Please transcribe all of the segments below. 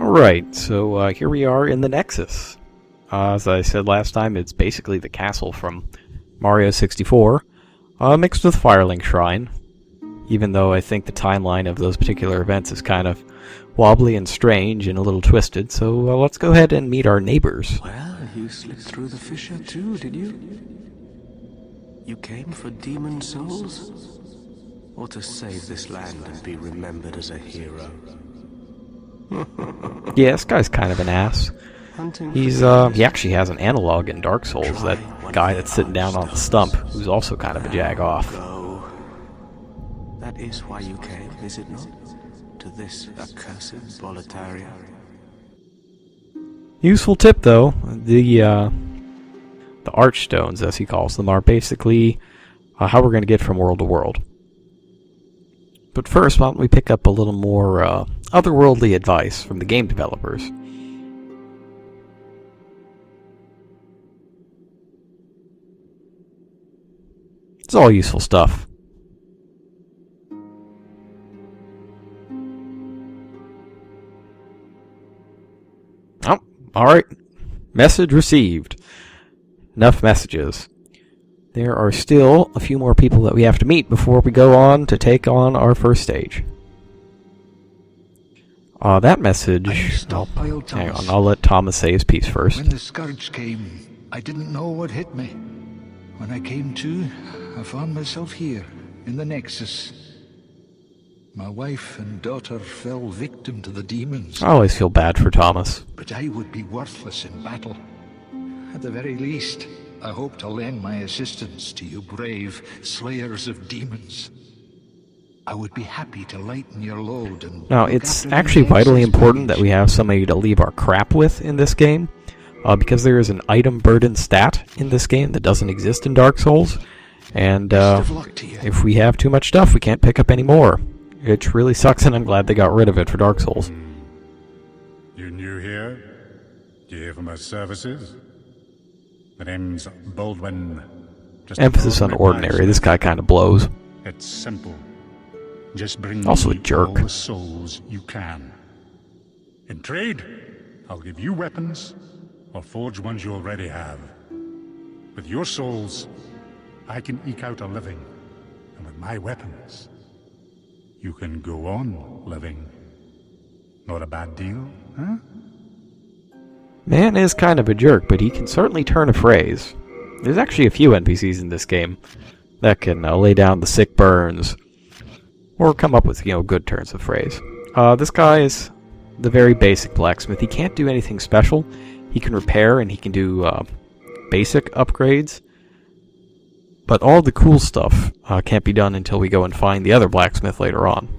Alright, so here we are in the Nexus. As I said last time, it's basically the castle from Mario 64, mixed with Firelink Shrine, even though I think the timeline of those particular events is kind of wobbly and strange and a little twisted, so let's go ahead and meet our neighbors. Well, you slipped through the fissure too, did you? You came for demon souls? Or to save this land and be remembered as a hero? Yeah, this guy's kind of an ass. He actually has an analog in Dark Souls, that guy that's sitting down on the stump, who's also kind of a jag-off. That is why you came, is it not? To this accursed Boletaria? Useful tip, though. The Archstones, as he calls them, are basically how we're going to get from world to world. But first, why don't we pick up a little more otherworldly advice from the game developers. It's all useful stuff. Oh, alright. Message received. Enough messages. There are still a few more people that we have to meet before we go on to take on our first stage. That message... hang on, I'll let Thomas say his piece first. When the scourge came, I didn't know what hit me. When I came to, I found myself here, in the Nexus. My wife and daughter fell victim to the demons. I always feel bad for Thomas. But I would be worthless in battle. At the very least, I hope to lend my assistance to you brave slayers of demons. I would be happy to lighten your load and... Now, it's actually vitally important that we have somebody to leave our crap with in this game, because there is an item burden stat in this game that doesn't exist in Dark Souls, and if we have too much stuff, we can't pick up any more. It really sucks, and I'm glad they got rid of it for Dark Souls. You new here? Do you hear from our services? The name's Baldwin. Just emphasis on ordinary. This guy kind of blows. It's simple. Just bring also a me jerk. all the souls you can. In trade, I'll give you weapons, or forge ones you already have. With your souls, I can eke out a living, and with my weapons, you can go on living. Not a bad deal, huh? Man is kind of a jerk, but he can certainly turn a phrase. There's actually a few NPCs in this game that can lay down the sick burns, or come up with, good turns of phrase. This guy is the very basic blacksmith. He can't do anything special. He can repair and he can do basic upgrades. But all the cool stuff can't be done until we go and find the other blacksmith later on.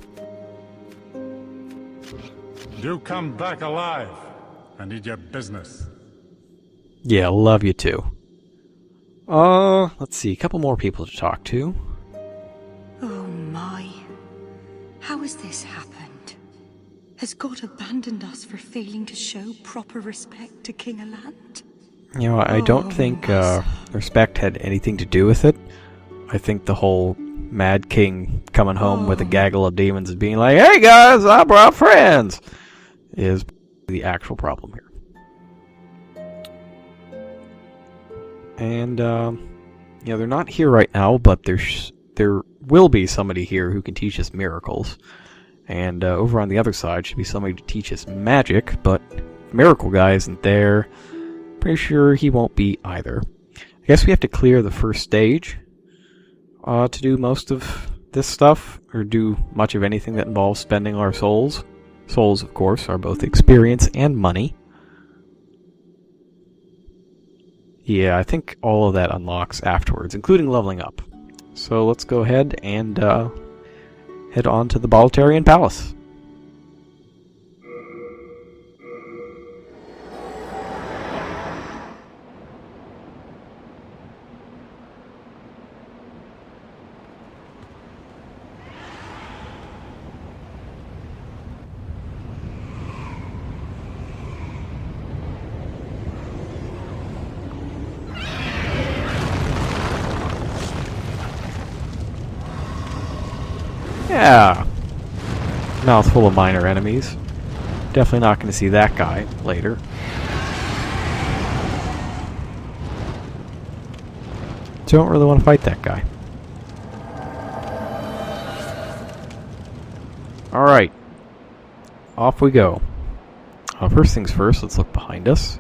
Do come back alive. I need your business. Yeah, love you too. Let's see, a couple more people to talk to. Oh my. How has this happened? Has God abandoned us for failing to show proper respect to King Alant? I don't think respect had anything to do with it. I think the whole Mad King coming home with a gaggle of demons and being like, "Hey guys, I brought friends," is the actual problem here. And, they're not here right now, but there will be somebody here who can teach us miracles. And over on the other side should be somebody to teach us magic, but the miracle guy isn't there. Pretty sure he won't be either. I guess we have to clear the first stage to do most of this stuff, or do much of anything that involves spending our souls. Souls, of course, are both experience and money. Yeah, I think all of that unlocks afterwards, including leveling up. So let's go ahead and head on to the Boletarian Palace. Yeah. Mouthful of minor enemies. Definitely not going to see that guy later. Don't really want to fight that guy. Alright. Off we go. First things first, let's look behind us.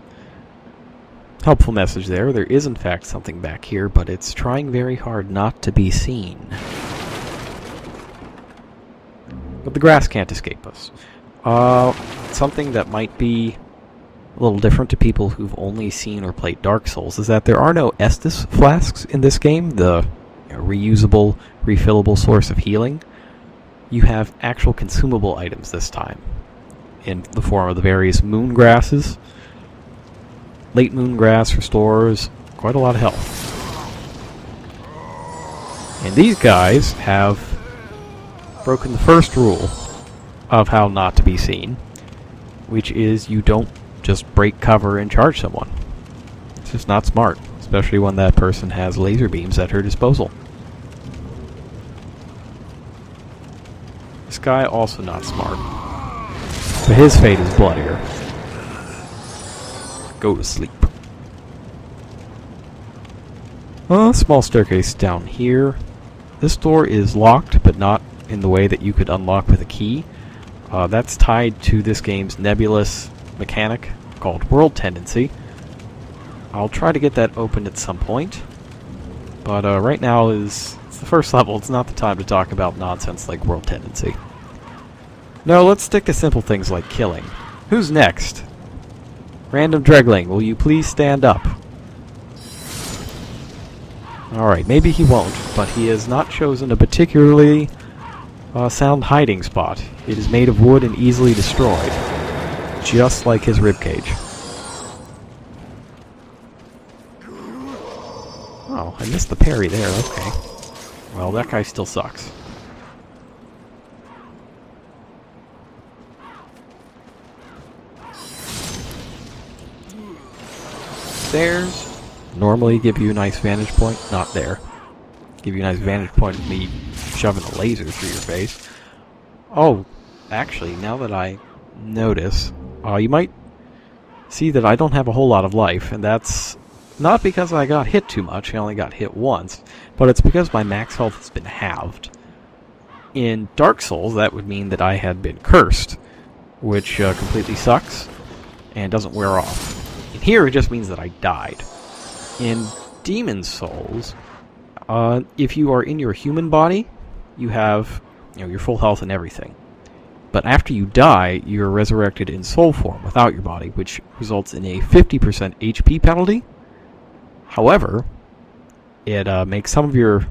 Helpful message there. There is in fact something back here, but it's trying very hard not to be seen. But the grass can't escape us. Something that might be a little different to people who've only seen or played Dark Souls is that there are no Estus flasks in this game, the reusable, refillable source of healing. You have actual consumable items this time, in the form of the various moon grasses. Late moon grass restores quite a lot of health. And these guys have broken the first rule of how not to be seen, which is you don't just break cover and charge someone. It's just not smart, especially when that person has laser beams at her disposal. This guy also not smart, but his fate is bloodier. Go to sleep. Small staircase down here. This door is locked, but not in the way that you could unlock with a key. That's tied to this game's nebulous mechanic called World Tendency. I'll try to get that opened at some point, but right now it's the first level. It's not the time to talk about nonsense like World Tendency. No, let's stick to simple things like killing. Who's next? Random Dregling, will you please stand up? Alright, maybe he won't, but he has not chosen a particularly sound hiding spot. It is made of wood and easily destroyed, just like his ribcage. Oh, I missed the parry there, okay. Well, that guy still sucks. Stairs normally give you a nice vantage point. Not there. Give you a nice vantage point of me shoving a laser through your face. Oh, actually, now that I notice, you might see that I don't have a whole lot of life, and that's not because I got hit too much. I only got hit once, but it's because my max health has been halved. In Dark Souls, that would mean that I had been cursed, which completely sucks and doesn't wear off. In here, it just means that I died. In Demon Souls, if you are in your human body, you have your full health and everything. But after you die, you're resurrected in soul form without your body, which results in a 50% HP penalty. However, it makes some of your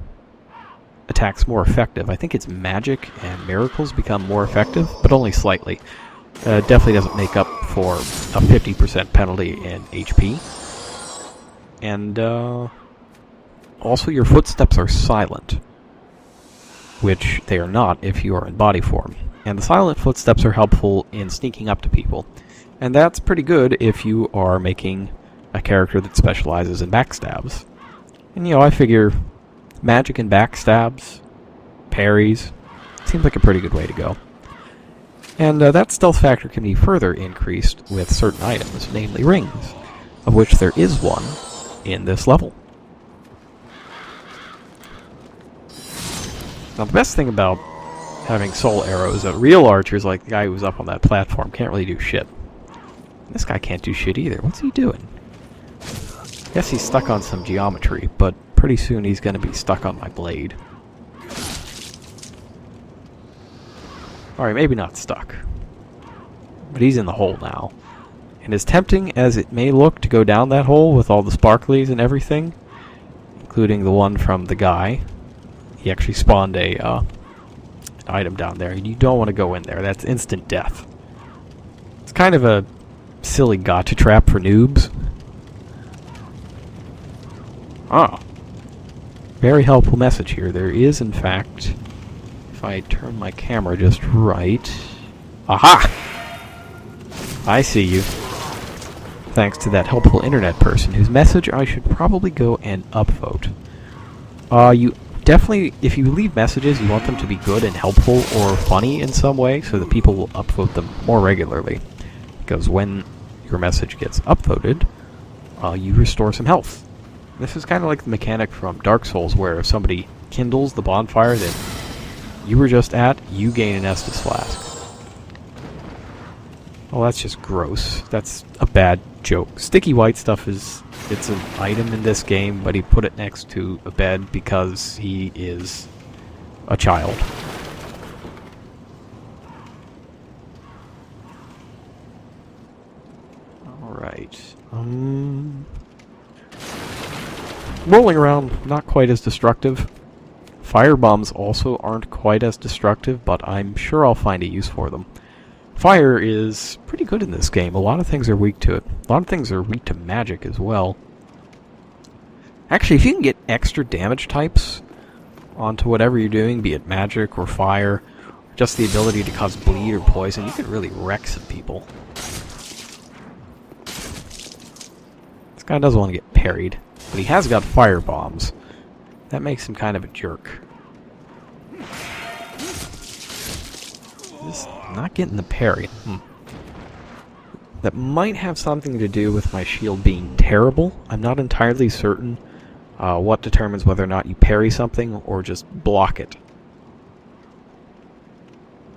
attacks more effective. I think it's magic and miracles become more effective, but only slightly. Definitely doesn't make up for a 50% penalty in HP. And also your footsteps are silent, which they are not if you are in body form. And the silent footsteps are helpful in sneaking up to people. And that's pretty good if you are making a character that specializes in backstabs. And I figure magic and backstabs, parries, seems like a pretty good way to go. And that stealth factor can be further increased with certain items, namely rings, of which there is one in this level. Now the best thing about having soul arrows, real archers like the guy who was up on that platform can't really do shit. This guy can't do shit either. What's he doing? I guess he's stuck on some geometry, but pretty soon he's going to be stuck on my blade. Alright, maybe not stuck. But he's in the hole now. And as tempting as it may look to go down that hole with all the sparklies and everything, including the one from the guy, he actually spawned an item down there, and you don't want to go in there. That's instant death. It's kind of a silly gotcha trap for noobs. Ah. Very helpful message here. There is, in fact, if I turn my camera just right... Aha! I see you. Thanks to that helpful internet person, whose message I should probably go and upvote. You definitely, if you leave messages, you want them to be good and helpful or funny in some way, so that people will upvote them more regularly. Because when your message gets upvoted, you restore some health. This is kind of like the mechanic from Dark Souls, where if somebody kindles the bonfire that you were just at, you gain an Estus Flask. Oh, that's just gross. That's a bad joke. Sticky white stuff it's an item in this game, but he put it next to a bed because he is a child. Alright. Rolling around, not quite as destructive. Fire bombs also aren't quite as destructive, but I'm sure I'll find a use for them. Fire is pretty good in this game. A lot of things are weak to it. A lot of things are weak to magic as well. Actually, if you can get extra damage types onto whatever you're doing, be it magic or fire, or just the ability to cause bleed or poison, you can really wreck some people. This guy doesn't want to get parried, but he has got fire bombs. That makes him kind of a jerk. Just not getting the parry. That might have something to do with my shield being terrible. I'm not entirely certain what determines whether or not you parry something or just block it.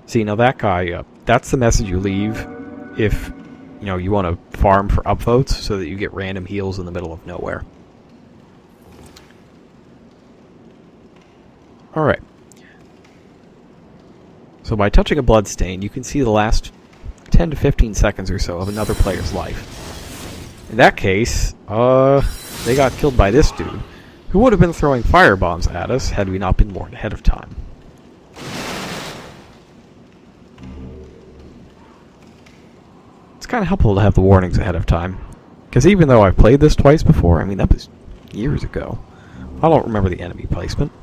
See, now that guy, that's the message you leave if you want to farm for upvotes so that you get random heals in the middle of nowhere. Alright. So by touching a bloodstain, you can see the last 10 to 15 seconds or so of another player's life. In that case, they got killed by this dude, who would have been throwing fire bombs at us had we not been warned ahead of time. It's kind of helpful to have the warnings ahead of time, because even though I've played this twice before, I mean, that was years ago, I don't remember the enemy placement.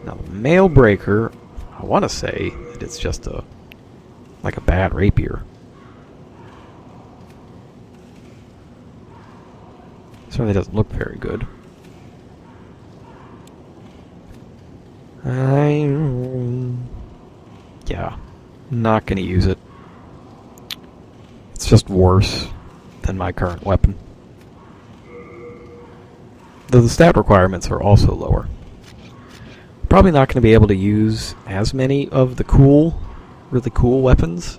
Now, the Mail Breaker, I want to say that it's just like a bad rapier. Certainly doesn't look very good. Yeah, not going to use it. It's just worse than my current weapon. Though the stat requirements are also lower. Probably not going to be able to use as many of the really cool weapons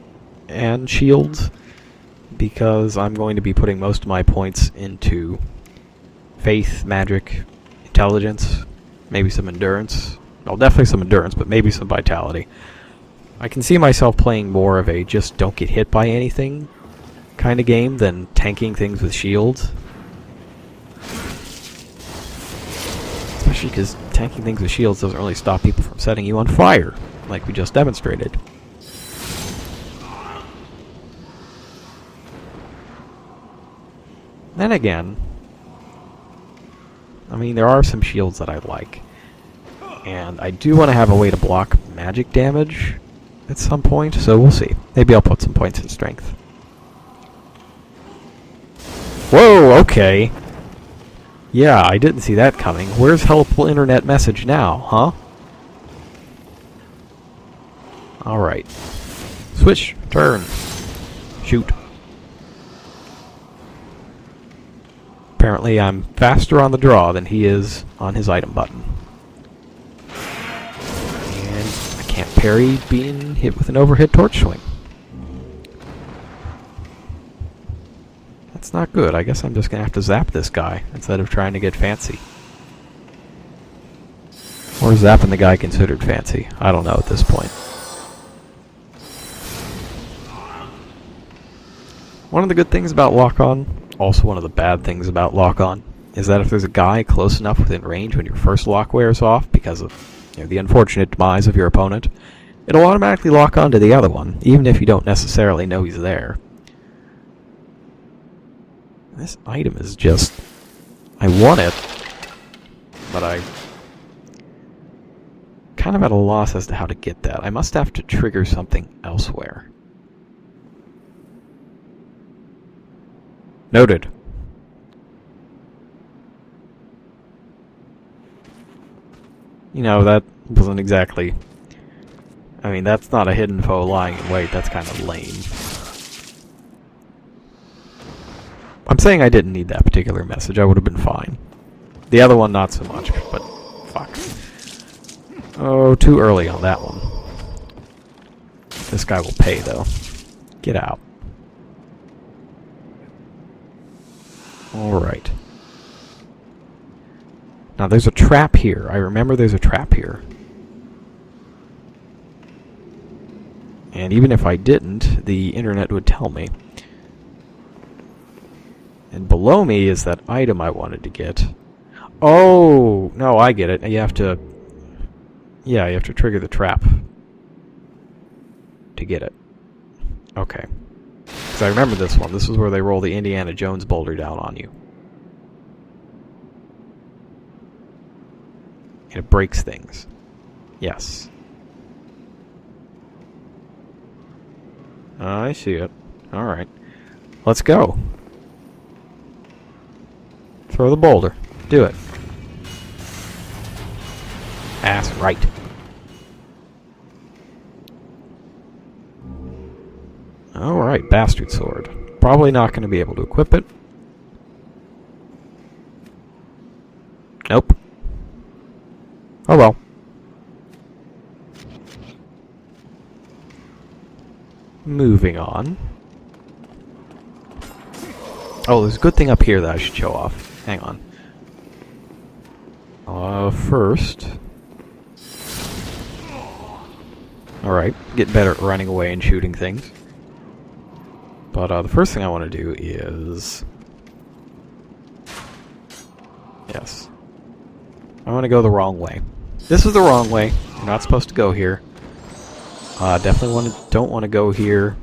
and shields, because I'm going to be putting most of my points into faith, magic, intelligence, maybe some endurance. Well, definitely some endurance, but maybe some vitality. I can see myself playing more of a just don't get hit by anything kind of game than tanking things with shields. Especially because tanking things with shields doesn't really stop people from setting you on fire, like we just demonstrated. Then again, I mean, there are some shields that I like. And I do want to have a way to block magic damage at some point, so we'll see. Maybe I'll put some points in strength. Whoa, okay. Yeah, I didn't see that coming. Where's helpful internet message now, huh? Alright. Switch. Turn. Shoot. Apparently I'm faster on the draw than he is on his item button. And I can't parry being hit with an overhead torch swing. That's not good. I guess I'm just gonna have to zap this guy instead of trying to get fancy. Or is zapping the guy considered fancy? I don't know at this point. One of the good things about lock-on, also one of the bad things about lock-on, is that if there's a guy close enough within range when your first lock wears off because of the unfortunate demise of your opponent, it'll automatically lock on to the other one, even if you don't necessarily know he's there. This item is just... I want it, but I kind of at a loss as to how to get that. I must have to trigger something elsewhere. Noted. You know, that wasn't exactly... I mean, that's not a hidden foe lying in wait, that's kind of lame. I'm saying I didn't need that particular message, I would have been fine. The other one, not so much, but fuck. Oh, too early on that one. This guy will pay, though. Get out. Alright. Now, there's a trap here. I remember there's a trap here. And even if I didn't, the internet would tell me. And below me is that item I wanted to get. Oh! No, I get it. You have to... Yeah, you have to trigger the trap to get it. Okay. Because I remember this one. This is where they roll the Indiana Jones boulder down on you. And it breaks things. Yes. I see it. Alright. Let's go. Throw the boulder. Do it. Ass right. Alright, bastard sword. Probably not going to be able to equip it. Nope. Oh well. Moving on. Oh, there's a good thing up here that I should show off. Hang on. First... Alright, get better at running away and shooting things. But the first thing I want to do is... Yes. I want to go the wrong way. This is the wrong way. You're not supposed to go here. Definitely don't want to go here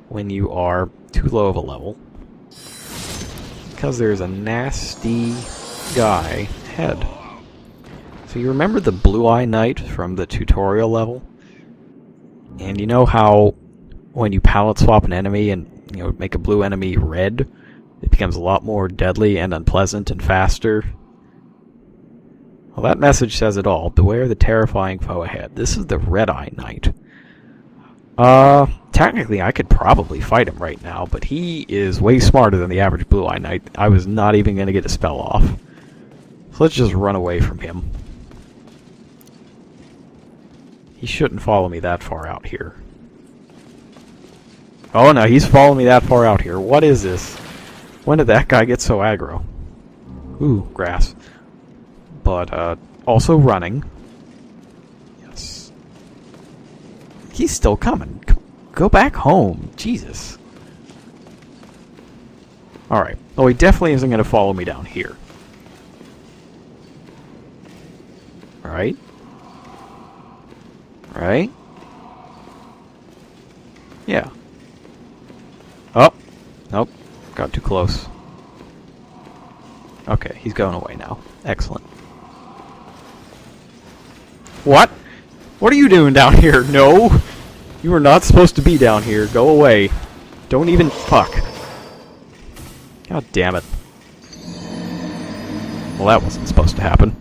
when you are too low of a level. Because there's a nasty guy ahead. So you remember the Blue Eye Knight from the tutorial level? And you know how when you palette swap an enemy and make a blue enemy red, it becomes a lot more deadly and unpleasant and faster? Well, that message says it all. Beware the terrifying foe ahead. This is the Red Eye Knight. Technically I could probably fight him right now, but he is way smarter than the average Blue Eye Knight. I was not even going to get a spell off. So let's just run away from him. He shouldn't follow me that far out here. Oh no, he's following me that far out here. What is this? When did that guy get so aggro? Ooh, grass. But, also running. Yes. He's still coming. Go back home. Jesus. Alright. Oh, he definitely isn't going to follow me down here. Right? Right? Yeah. Oh. Nope. Got too close. Okay, he's going away now. Excellent. What? What are you doing down here? No! You are not supposed to be down here. Go away. Don't even... Fuck. God damn it. Well, that wasn't supposed to happen.